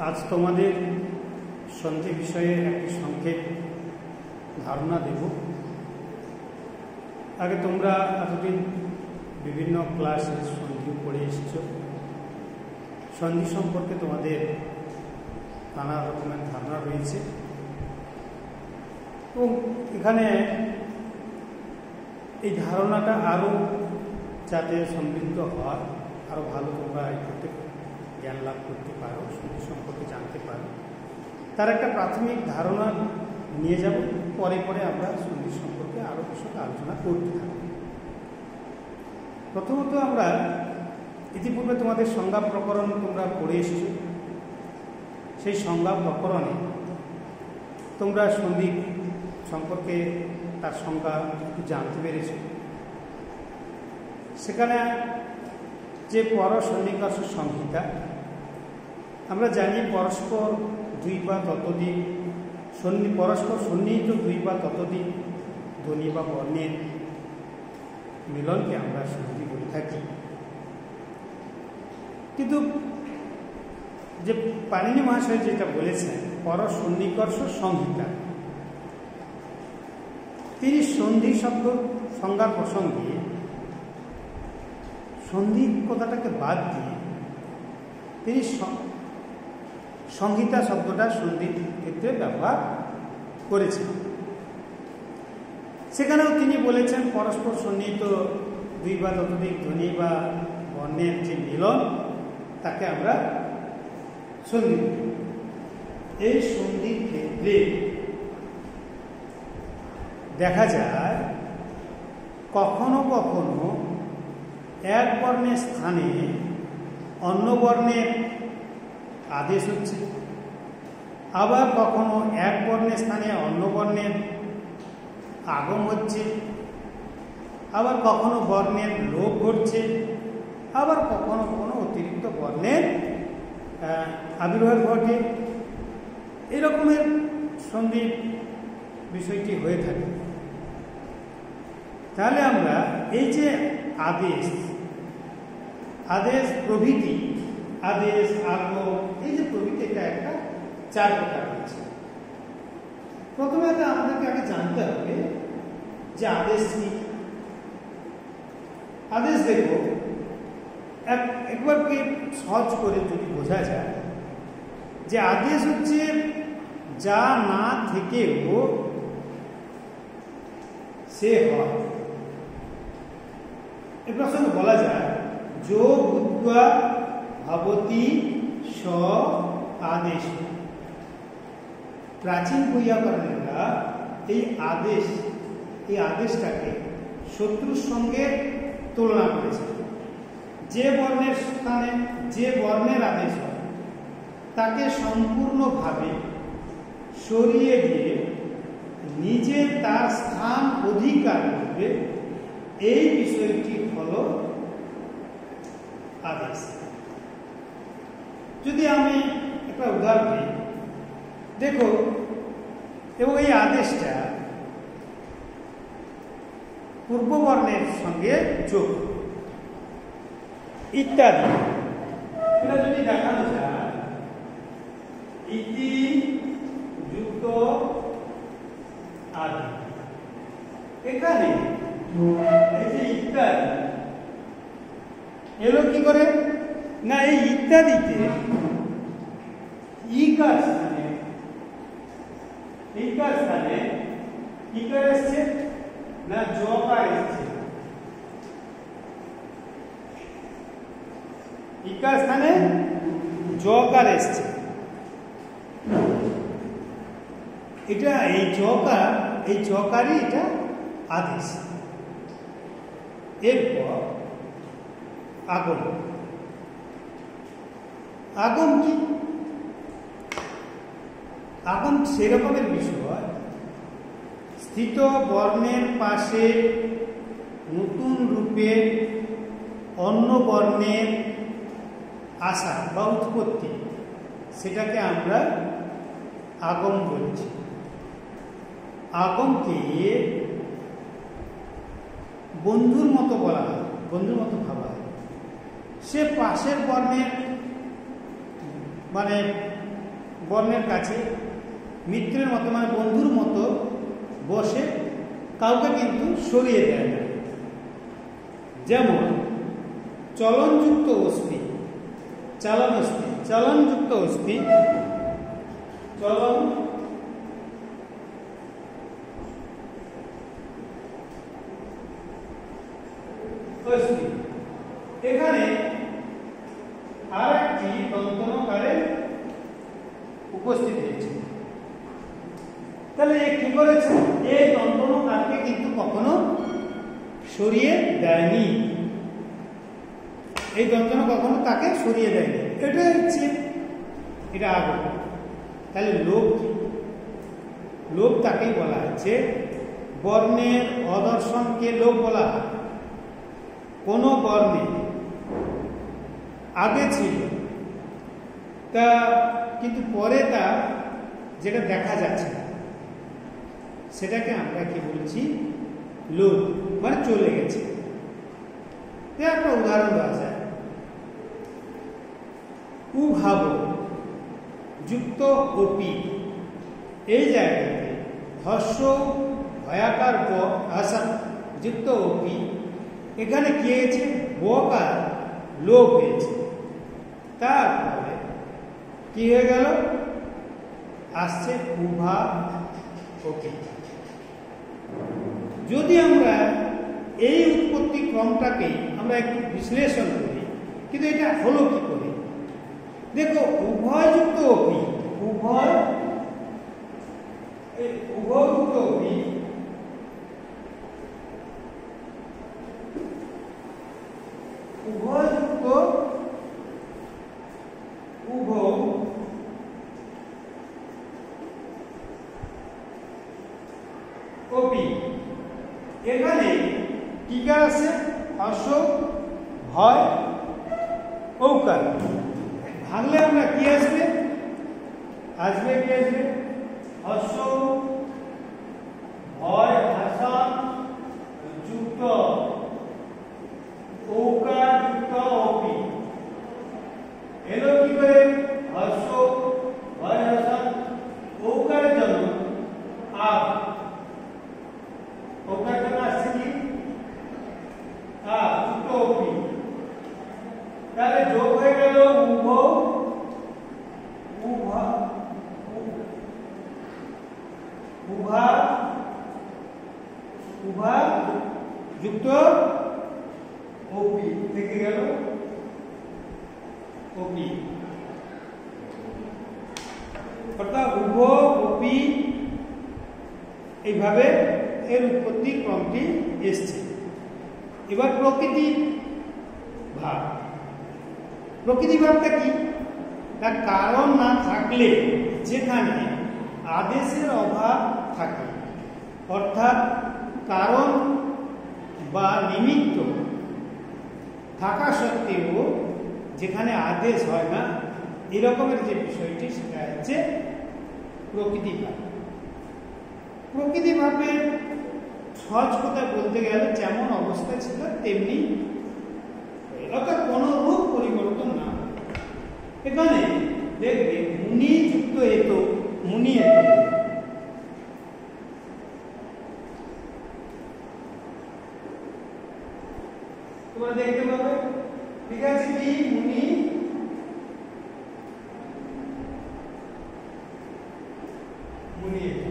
আজ তোমাদের সন্ধি বিষয়ে একটি সংক্ষেপ ধারণা দেব। আগে তোমরা এতদিন বিভিন্ন ক্লাসে সন্ধি পড়ে এসেছ। সন্ধি সম্পর্কে তোমাদের নানা রকমের ধারণা রয়েছে এবং এখানে এই ধারণাটা আরও যাতে সমৃদ্ধ হয়, আরও ভালো তোমরা করতে জ্ঞান লাভ করতে পারো, সন্ধি সম্পর্কে জানতে পারো, তার একটা প্রাথমিক ধারণা নিয়ে যাব। পরে পরে আমরা সন্ধি সম্পর্কে আরও কিছু আলোচনা করতে থাকব। প্রথমত আমরা ইতিপূর্বে তোমাদের সংজ্ঞা প্রকরণ তোমরা পড়ে এসেছো। সেই সংজ্ঞা প্রকরণে তোমরা সন্ধি সম্পর্কে তার সংজ্ঞা একটু জানতে পেরেছ। সেখানে যে পরসন্নিকর্ষ সংহিতা, আমরা জানি পরস্পর দুই বা ততোধিক পরস্পর সন্নিহিত দুই বা ততোধিক ধ্বনি বা বর্ণের মিলনকে আমরা সন্ধি বলে থাকি। কিন্তু যে পাণিনি মহাশয় যেটা বলেছেন পরসন্নিকর্ষ সংহিতা, তিনি সন্ধি শব্দ সংজ্ঞার প্রসঙ্গে সন্ধি কথাটাকে বাদ দিয়ে তিনি সংহিতা শব্দটা সন্ধির ক্ষেত্রে ব্যবহার করেছেন। সেখানেও তিনি বলেছেন পরস্পর সন্নিহিত দুই বা ততোধিক ধ্বনি বা বর্ণের যে মিলন, তাকে আমরা সন্ধি। এই সন্ধির ক্ষেত্রে দেখা যায় কখনো কখনো এক বর্ণের স্থানে অন্য বর্ণের আদেশ হচ্ছে, আবার কখনো এক বর্ণের স্থানে অন্য বর্ণের আগম হচ্ছে, আবার কখনো বর্ণের লোপ ঘটছে, আবার কখনো কখনো অতিরিক্ত বর্ণের আবির্ভাব ঘটে। এরকমের সন্ধির বিষয়টি হয়ে থাকে। তাহলে আমরা এই যে আদেশ প্রভৃতি, আদেশ আগম, এই যে প্রভৃতি, এটা একটা চার প্রকার রয়েছে। প্রথমে আমাদেরকে আগে জানতে হবে যে আদেশ কি। আদেশ দেখো একবারকে সহজ করে যদি বোঝা যায় যে আদেশ হচ্ছে যা না থেকেও সে হয়। এ প্রসঙ্গে বলা যায় যো বুদ্ধ্বা ভবতি স আদেশ। প্রাচীন বৈয়াকরণেরা এই আদেশটাকে শত্রুর সঙ্গে তুলনা করেছে। যে বর্ণের স্থানে যে বর্ণের আদেশ হয় তাকে সম্পূর্ণভাবে সরিয়ে দিয়ে নিজে তার স্থান অধিকার করবে, এই বিষয়টি হল আদেশ। যদি আমি একটা উদাহরণ দিই, দেখো, এবং এই আদেশটা পূর্ববর্ণের সঙ্গে যোগ ইত্যাদি, এটা যদি দেখানো যায় ইতি যুক্ত আদি, এখানে এই যে ইত্যাদি এলো কি করে না, এই ইত্যাদিতে ইকার স্থানে ইকার এসছে না জকার এসছে। ইকার স্থানে জকার এসছে। এটা এই জকারই এটা আদেশ। এরপর আগম কি? আগম সেরকমের বিষয়, স্থিত বর্ণের পাশে নতুন রূপে অন্য বর্ণের আসা বা উৎপত্তি, সেটাকে আমরা আগম বলছি। আগমকে বন্ধুর মতো বলা হয়, বন্ধুর মতো ভাবা হয়। সে পাশের বর্ণের মানে বর্ণের কাছে মিত্রের মতো মানে বন্ধুর মতো বসে কাউকে কিন্তু সরিয়ে দেয় না। যেমন চলনযুক্ত অস্থি, চালন অস্থি, চলনযুক্ত অস্থি, চলন অস্থি, এখানে আর একটি দন্তনকারে উপস্থিত হয়েছে। তাহলে কি করেছে? এই দন্তনকারকে কিন্তু কখনো সরিয়ে দেয়নি, এই দন্তন কখনো তাকে সরিয়ে দেয়নি। এটা হচ্ছে এটা আগে। তাহলে লোভ কি? লোভ তাকেই বলা হচ্ছে বর্ণের অদর্শনকে লোভ বলা হয়। কোন বর্ণে আগে ছিল তা কিন্তু পরে তা যেটা দেখা যাচ্ছে না সেটাকে আমরা কি বলছি? লোভ, মানে চলে গেছে। একটা উদাহরণ দেওয়া যায়, উভাব যুক্ত অপি, এই জায়গাতে হর্ষ ভয়াকার ব ভাষা যুক্ত অপি, এখানে কি হয়েছে? বকার লোভ হয়েছে। তারপরে কি হয়ে গেল? আসছে উভা অপি। যদি আমরা এই উৎপত্তি ক্রমটাকে আমরা একটু বিশ্লেষণ করি, কিন্তু এটা হলো কি করে? দেখো, উভয়যুক্ত অপি, উভয়যুক্ত অপি, উভয়যুক্ত অপি, এখানে কি কার আছে? হর্ষ ভয় ঔকার। ভাঙলে আমরা কি আসবে? আসবে কি আসবে? হর্ষ ভয় ভাষা যুক্ত ঔকার যুক্ত অপি। এলো কি করে? হর্ষ ভয় ভাষা ঔকারের জন্য আপ, ঔকার জন্য আসছে কি? যুক্ত অপি। তাহলে যোগ হয়ে গেল উভা যুক্ত অপি, থেকে গেল অপি। অর্থাৎ উভ অপি, এইভাবে এর উৎপত্তি ক্রমটি এসছে। এবার প্রকৃতি ভাব। প্রকৃতি ভাবটা কি? তার কারণ না থাকলে যেখানে আদেশের অভাব থাকে, অর্থাৎ কারণ বা নিমিত্ত থাকা সত্ত্বেও যেখানে আদেশ হয় না, এরকমের যে বিষয়টি সেটা হচ্ছে প্রকৃতি ভাব। প্রকৃতি ভাবের সহজ কথা বলতে গেলে যেমন অবস্থা ছিল তেমনি, অর্থাৎ কোনো রূপ পরিবর্তন না। এখানে দেখবে মুনি যুক্ত এত, মুনি এত, তোমরা দেখতে পাবে। ঠিক আছে, কি মুনি মুনি এত,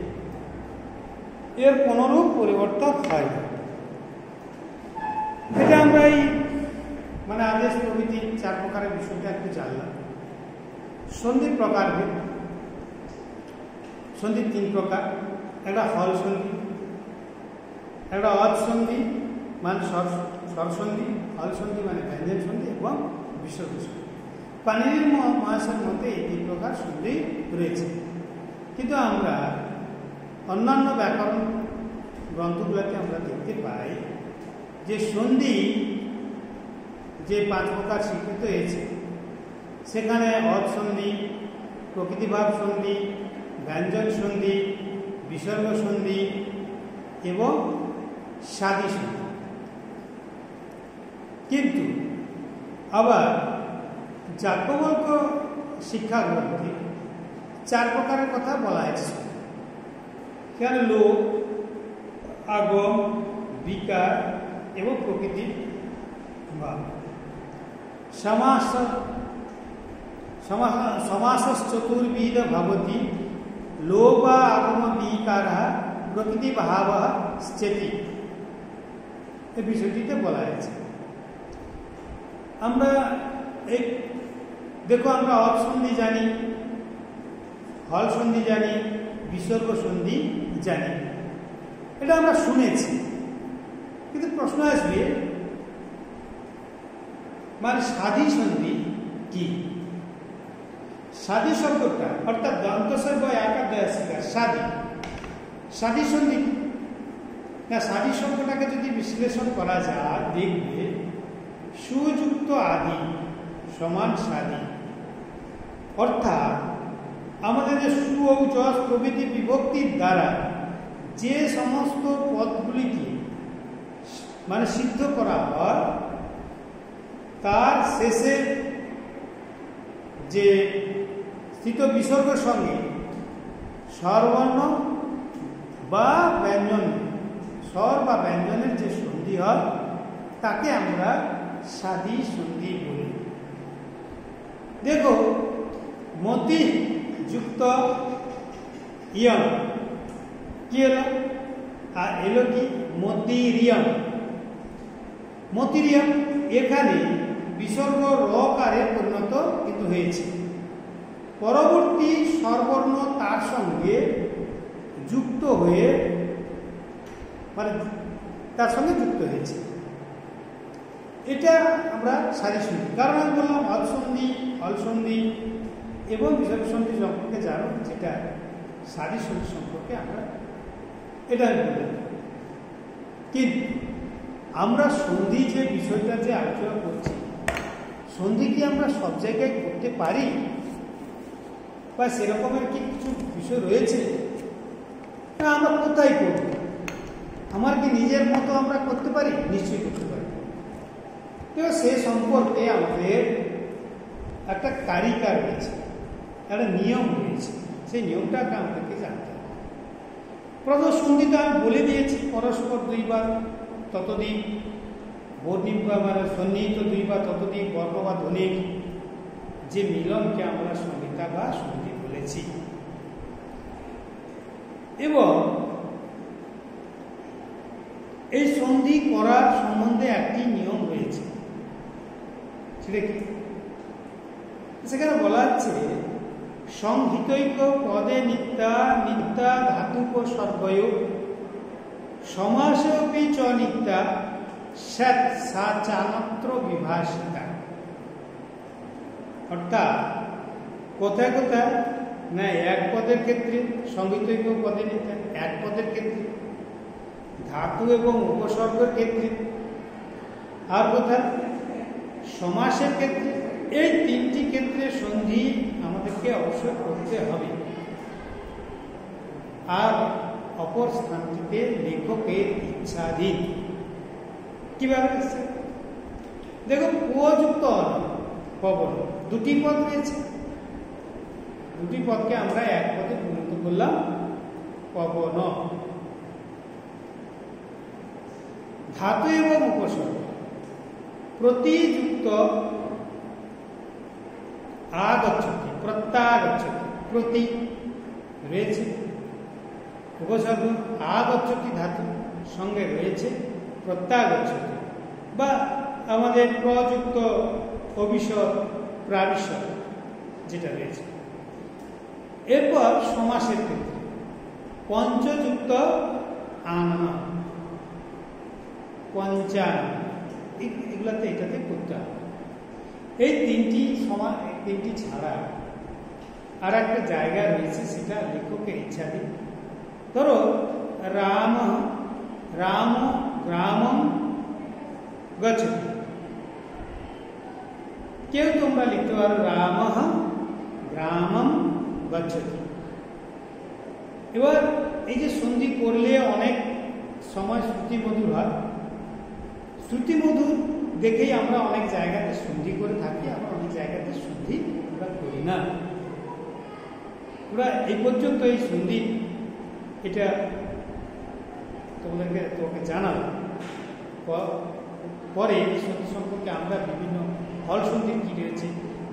এর কোনরূপ পরিবর্তন হয় না। এটা আমরা এই মানে আদেশ প্রভৃতি চার প্রকারের বিষয়টা একটু জানলাম। সন্ধির প্রকারভেদ। সন্ধির তিন প্রকার। একটা হল সন্ধি, একটা অজ সন্ধি মানে স্বরসন্ধি, হল সন্ধি মানে ব্যঞ্জন সন্ধি, এবং বিসর্গ সন্ধি। পাণিনির মহাশয়ের মধ্যে এই তিন প্রকার সন্ধি রয়েছে। কিন্তু আমরা অন্যান্য ব্যাকরণ গ্রন্থগুলোতে আমরা দেখতে পাই যে সন্ধি যে পাঁচ প্রকার স্বীকৃত হয়েছে, সেখানে অজ সন্ধি, প্রকৃতিভাব সন্ধি, ব্যঞ্জন সন্ধি, বিসর্গ সন্ধি এবং সাদি সন্ধি। কিন্তু আবার যাজ্ঞবল্ক্য শিক্ষা গ্রন্থে 4 প্রকারের কথা বলা হয়েছে। সেখানে লোক, আগম, বিকার এবং প্রকৃতির ভাব। সমাসশ্চতুর্বিধ ভবতি লোক বা আগম বিকার প্রকৃতি ভাব স্থিতি, এই বিষয়টিতে বলা হয়েছে। আমরা এই দেখো, আমরা অপ সন্ধি জানি, হল সন্ধি জানি, বিসর্গ সন্ধি জানি, এটা আমরা শুনেছি। কিন্তু প্রশ্ন আসবে, মানে সাধি সন্ধি কি? সাধি শব্দটা অর্থাৎ দন্তস্বর বা একাদশিকার সাধি সন্ধি না, সাধি শব্দটাকে যদি বিশ্লেষণ করা যায় দেখবে সুযুক্ত আদি সমান সাধি, অর্থাৎ আমাদের যে সু ও যশ প্রভৃতি বিভক্তির দ্বারা যে সমস্ত পদগুলিকে মানে সিদ্ধ করা হয় তার শেষে যে স্থিত বিসর্গের সঙ্গে স্বরবর্ণ বা ব্যঞ্জন, স্বর বা ব্যঞ্জনের যে সন্ধি হয় তাকে আমরা সাধি সন্ধি বলি। দেখো, মতি যুক্ত ইয়ম কি এলো, আর এলো কি মতিরিয়ম। মতিরিয়ম এখানে বিসর্গ রকারে পরিণত কিন্তু হয়েছে, পরবর্তী স্বরবর্ণ তার সঙ্গে যুক্ত হয়ে মানে তার সঙ্গে যুক্ত হয়েছে, এটা আমরা সাধি সন্ধি। কারণ আমি বললাম হল সন্ধি এবং বিসর্গ সন্ধি সম্পর্কে জানো, যেটা সাধি সন্ধি সম্পর্কে আমরা এটা আমি বললাম। কিন্তু আমরা সন্ধি যে বিষয়টা যে আলোচনা করছি, সন্ধি কি আমরা সব জায়গায় করতে পারি, বা সেরকমের কি কিছু বিষয় রয়েছে? না, আমরা কোথায় করব? আমার কি নিজের মতো আমরা করতে পারি? নিশ্চয়ই করতে পারি। এবার সে সম্পর্কে আমাদের একটা কারিকা রয়েছে, একটা নিয়ম রয়েছে, সেই নিয়মটাকে আমাদেরকে জানতে হবে। প্রথম সন্ধিটা আমি বলে দিয়েছি, পরস্পর 2 বার ততোধিক বর্ণিক বা মানে সন্নিহিত 2 বার ততোধিক বর্ণ বা ধ্বনিক যে মিলনকে আমরা সংহিতা বা সন্ধি বলেছি। এবং এই সন্ধি করার সম্বন্ধে একটি নিয়ম রয়েছে, সেটা কি? সেখানে বলা হচ্ছে সংহিতৈক পদে নিত্যা নিত্যা ধাতুপসর্গয় সমাসেপি চ নিত্যা সৎ সা চানত্র বিভাষিতা। অর্থাৎ কোথায় কোথায় না, এক পদের ক্ষেত্রে সংহিতৈক পদে নিত্যা এক পদের ক্ষেত্রে, ধাতু এবং উপসর্গের ক্ষেত্রে, আর কোথায় সমাসের ক্ষেত্রে। এই 3টি ক্ষেত্রে সন্ধি আমাদেরকে অবশ্যই করতে হবে। আর অপর স্থানটিতে লেখকের ইচ্ছাধীন। কিভাবে? দেখো, উপযুক্ত পবন 2টি পদ রয়েছে, 2টি পদকে আমরা এক পদে পরিণত করলাম পবন। ধাতু এবং উপসর্গ প্রতিযুক্ত আগচ্ছতি প্রত্যাগচ্ছতি, প্রতি রয়েছে, উপসর্গ আগচ্ছতি ধাতু সঙ্গে রয়েছে প্রত্যাগচ্ছতি, বা আমাদের প্রযুক্ত অভিসর প্রাবিসর যেটা রয়েছে। এরপর সমাসের ক্ষেত্রে পঞ্চযুক্ত আনা, পঞ্চান, এগুলাতে এটাতে করতে হবে। এই 3টি ছাড়া আর একটা জায়গা রয়েছে, সেটা লেখকের ইচ্ছাধীন। ধরো রাম রাম গ্রামম গচ্ছতি, কেউ তোমরা লিখতে পারো রাম গ্রামম গচ্ছতি। এবার এই যে সন্ধি করলে অনেক সময় শ্রুতিমধুর হয়, শ্রুতিমধুর দেখেই আমরা অনেক জায়গাতে সন্ধি করে থাকি, আমরা অনেক জায়গাতে সন্ধি আমরা করি না। ওরা এই পর্যন্ত এই সন্ধি এটা তোমাকে জানাবো। পরে এই সন্ধি সম্পর্কে আমরা বিভিন্ন হল সন্ধির কী রয়েছে,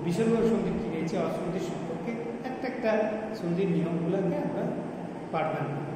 বিসর্গ সন্ধির কী রয়েছে, অসন্ধির সম্পর্কে একটা সন্ধির নিয়মগুলোকে আমরা পাঠদান করব।